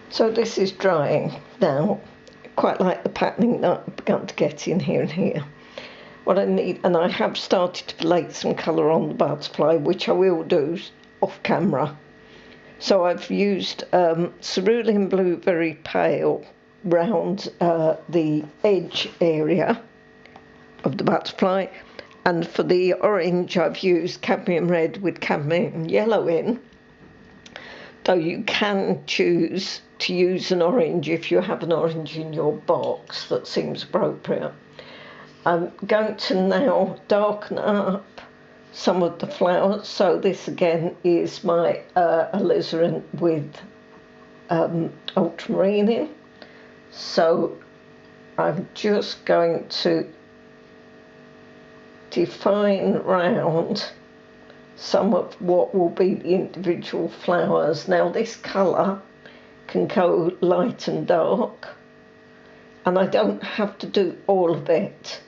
So this is drying now. Quite like the patterning that I've begun to get in here and here. What I need, and I have started to lay some colour on the butterfly, which I will do off camera. So I've used cerulean blue, very pale, round the edge area of the butterfly, and for the orange I've used cadmium red with cadmium yellow in, though you can choose to use an orange if you have an orange in your box that seems appropriate. I'm going to now darken up some of the flowers. So this again is my alizarin with ultramarine in. So I'm just going to define round some of what will be the individual flowers. Now this colour can go light and dark, and I don't have to do all of it.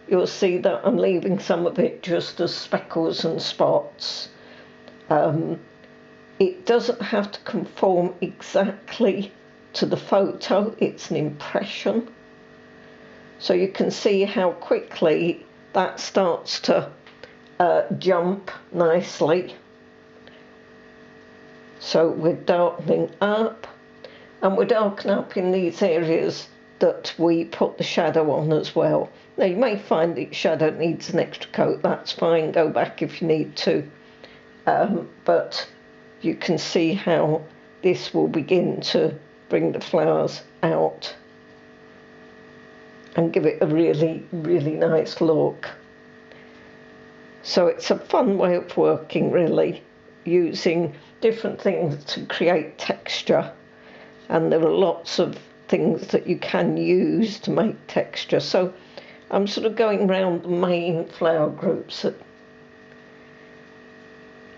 You'll see that I'm leaving some of it just as speckles and spots. It doesn't have to conform exactly to the photo, it's an impression. So you can see how quickly that starts to jump nicely. So we're darkening up, and we're darkening up in these areas that we put the shadow on as well. Now you may find that shadow needs an extra coat, that's fine, go back if you need to. But you can see how this will begin to bring the flowers out and give it a really, really nice look. So it's a fun way of working, really, using different things to create texture. And there are lots of things that you can use to make texture. So I'm sort of going round the main flower groups,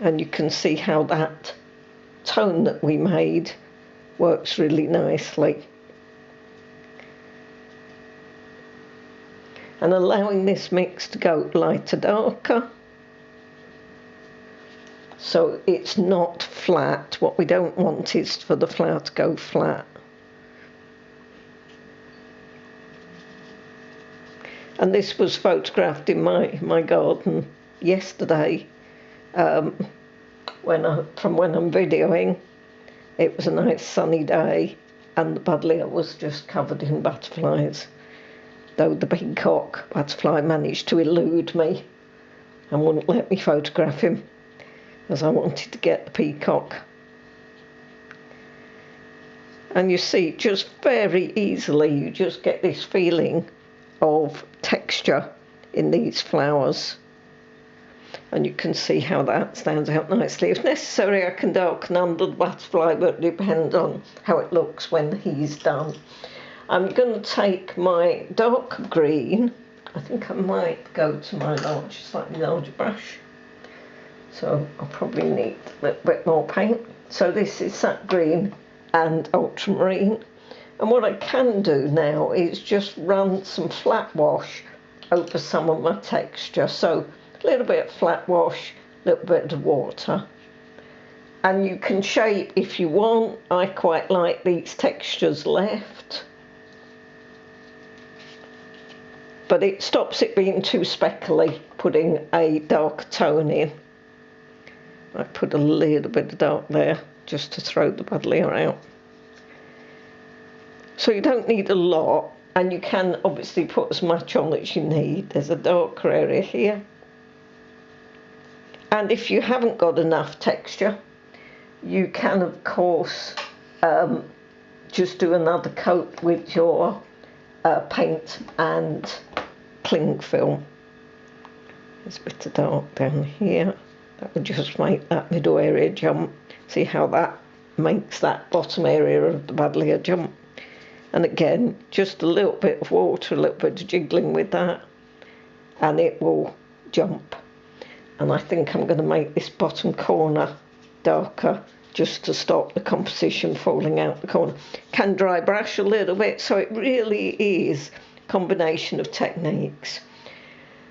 and you can see how that tone that we made works really nicely. And allowing this mix to go lighter, darker, so it's not flat. What we don't want is for the flower to go flat. And this was photographed in my garden yesterday, from when I'm videoing. It was a nice sunny day, and the buddleia was just covered in butterflies, though the peacock butterfly managed to elude me and wouldn't let me photograph him, as I wanted to get the peacock. And you see, just very easily, you just get this feeling of texture in these flowers. And you can see how that stands out nicely. If necessary, I can darken under the butterfly, but it depends on how it looks when he's done. I'm going to take my dark green. I think I might go to my slightly larger brush. So I'll probably need a little bit more paint. So this is sap green and ultramarine. And what I can do now is just run some flat wash over some of my texture. So a little bit of flat wash, a little bit of water. And you can shape if you want. I quite like these textures left, but it stops it being too speckly, putting a darker tone in. I put a little bit of dark there just to throw the buddleia out. So you don't need a lot, and you can obviously put as much on as you need. There's a darker area here. And if you haven't got enough texture, you can of course just do another coat with your paint and cling film. There's a bit of dark down here. That would just make that middle area jump. See how that makes that bottom area of the buddleia jump. And again, just a little bit of water, a little bit of jiggling with that, and it will jump. And I think I'm going to make this bottom corner darker just to stop the composition falling out the corner. Can dry brush a little bit, so it really is a combination of techniques.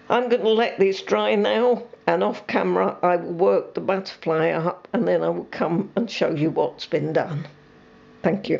I'm going to let this dry now, and off camera I will work the butterfly up, and then I will come and show you what's been done. Thank you.